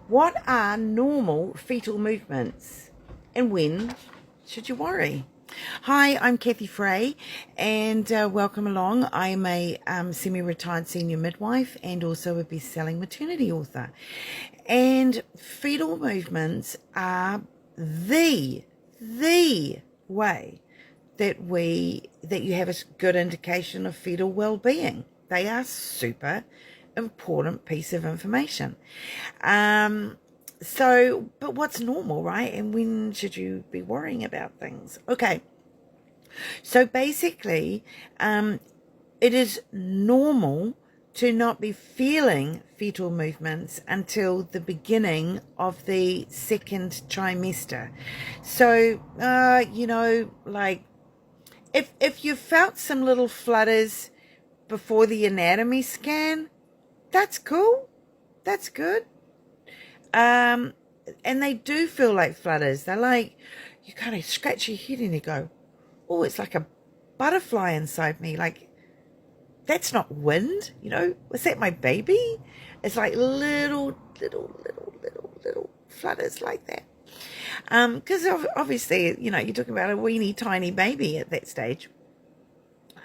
What are normal fetal movements and when should you worry? Hi, I'm Kathy Fray and welcome along. I'm a semi-retired senior midwife and also a best-selling maternity author. And fetal movements are the way that you have a good indication of fetal well-being. They are super important piece of information. But what's normal, right? And when should you be worrying about things? Okay. So basically, it is normal to not be feeling fetal movements until the beginning of the second trimester. So, like if you felt some little flutters before the anatomy scan, that's cool. That's good. And they do feel like flutters. They're like, you kind of scratch your head and you go, oh, it's like a butterfly inside me. Like, that's not wind, Was that my baby? It's like little flutters like that. Because obviously, you're talking about a weeny tiny baby at that stage.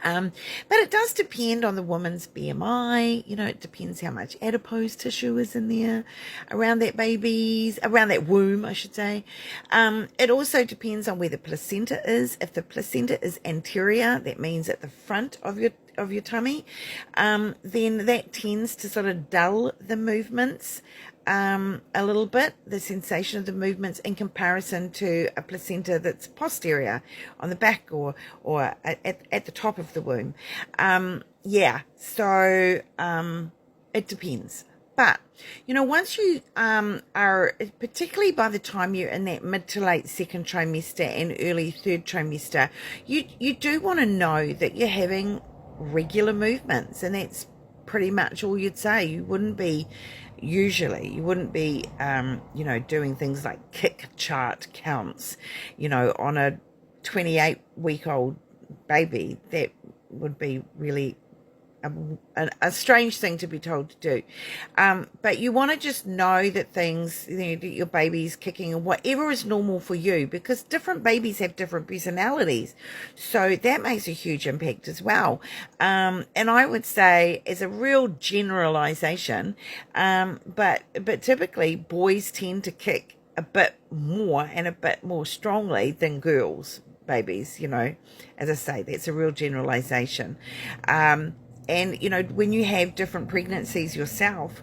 But it does depend on the woman's BMI. It depends how much adipose tissue is in there around that womb, I should say. It also depends on where the placenta is. If the placenta is anterior, that means at the front of your tummy, then that tends to sort of dull the movements a little bit, the sensation of the movements in comparison to a placenta that's posterior on the back or at the top of the womb. So it depends. But, once you are, particularly by the time you're in that mid to late second trimester and early third trimester, you do want to know that you're having regular movements, and that's pretty much all you'd say. You wouldn't be doing things like kick chart counts, on a 28-week-old baby. That would be really a strange thing to be told to do. But you want to just know that things, that your baby's kicking and whatever is normal for you, because different babies have different personalities. So that makes a huge impact as well. And I would say as a real generalization, but typically boys tend to kick a bit more and a bit more strongly than girls, babies, as I say, that's a real generalization. And, when you have different pregnancies yourself,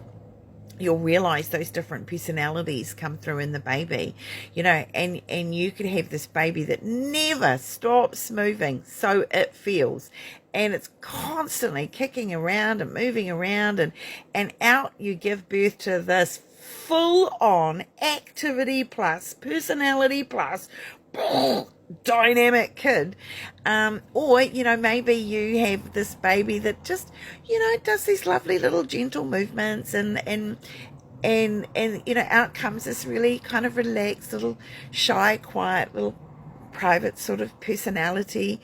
you'll realize those different personalities come through in the baby, and you could have this baby that never stops moving, so it feels, and it's constantly kicking around and moving around, and out you give birth to this full-on activity plus, personality plus, dynamic kid, or maybe you have this baby that just does these lovely little gentle movements, and out comes this really kind of relaxed little shy, quiet little private sort of personality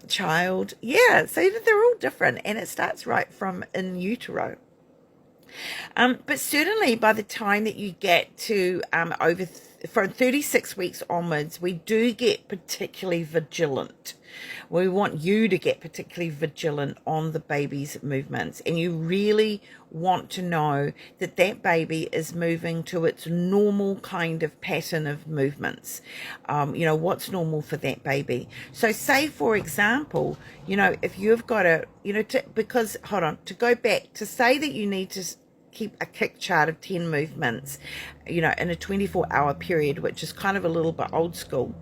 child. So they're all different, and it starts right from in utero. But certainly by the time that you get to from 36 weeks onwards, we do get particularly vigilant. We want you to get particularly vigilant on the baby's movements, and you really want to know that baby is moving to its normal kind of pattern of movements. What's normal for that baby. So say, for example, if you've got to go back to say that you need to keep a kick chart of 10 movements, in a 24-hour period, which is kind of a little bit old school.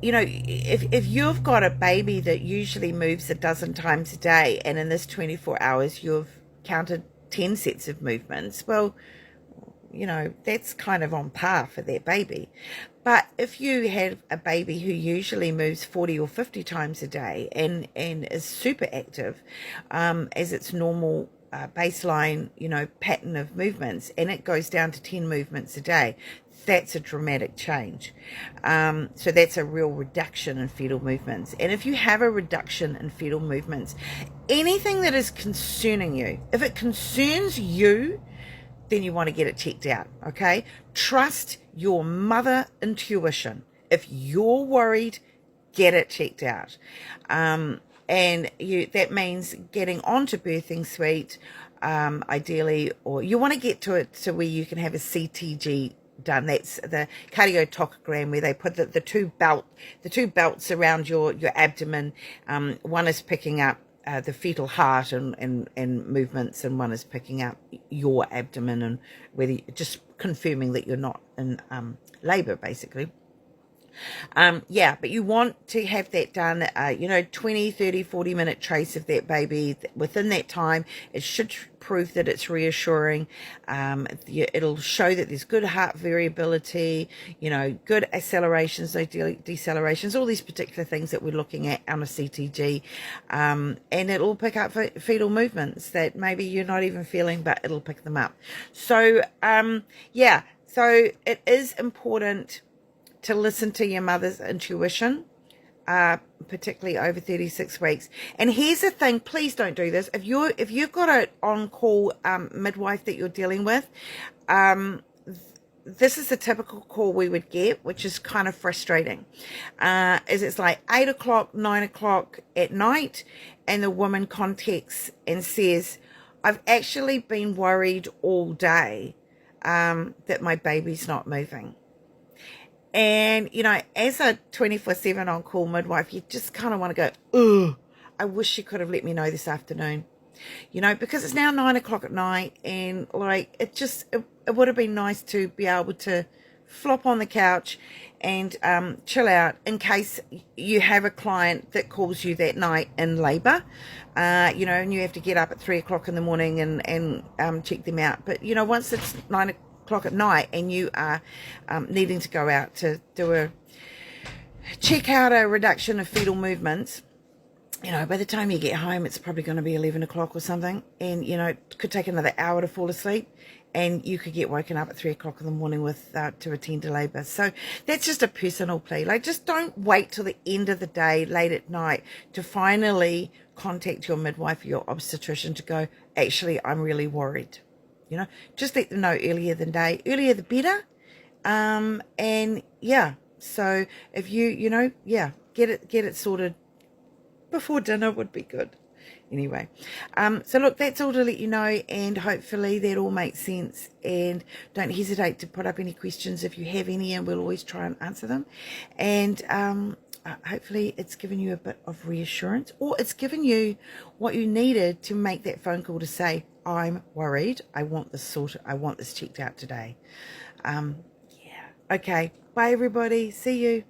If you've got a baby that usually moves a dozen times a day, and in this 24 hours you've counted 10 sets of movements, well, that's kind of on par for that baby. But if you have a baby who usually moves 40 or 50 times a day and is super active, as its normal baseline, pattern of movements, and it goes down to 10 movements a day, that's a dramatic change. So that's a real reduction in fetal movements. And if you have a reduction in fetal movements, anything that is concerning you, if it concerns you, then you want to get it checked out, okay? Trust your mother intuition. If you're worried, get it checked out. And that means getting onto birthing suite, ideally, or you want to get to it to where you can have a CTG done. That's the cardiotochogram, where they put the two belts around your abdomen. One is picking up the fetal heart and movements, and one is picking up your abdomen, and whether just confirming that you're not in labor, basically. But you want to have that done, 20, 30, 40-minute trace of that baby. Within that time, it should prove that it's reassuring. It'll show that there's good heart variability, good accelerations, no decelerations, all these particular things that we're looking at on a CTG. And it'll pick up fetal movements that maybe you're not even feeling, but it'll pick them up. So, so it is important to listen to your mother's intuition, particularly over 36 weeks. And here's the thing, please don't do this. If you've got an on-call midwife that you're dealing with, this is the typical call we would get, which is kind of frustrating. Is it's like 8 o'clock, 9 o'clock at night, and the woman contacts and says, I've actually been worried all day that my baby's not moving. And, as a 24/7 on-call midwife, you just kind of want to go, ugh, I wish she could have let me know this afternoon, because it's now 9 o'clock at night, and it would have been nice to be able to flop on the couch and chill out in case you have a client that calls you that night in labor, and you have to get up at 3 o'clock in the morning and check them out. But, once it's 9 o'clock at night and you are needing to go out to check out a reduction of fetal movements, by the time you get home, it's probably going to be 11 o'clock or something, and it could take another hour to fall asleep, and you could get woken up at 3 o'clock in the morning to attend to labor. So that's just a personal plea. Just don't wait till the end of the day, late at night, to finally contact your midwife or your obstetrician to go, actually, I'm really worried. Just let them know earlier the better. So if get it sorted before dinner would be good. Anyway, so look, that's all to let you know, and hopefully that all makes sense. And don't hesitate to put up any questions if you have any, and we'll always try and answer them. And hopefully it's given you a bit of reassurance, or it's given you what you needed to make that phone call to say, I'm worried, I want this sorted, I want this checked out today. Okay, bye everybody, see you.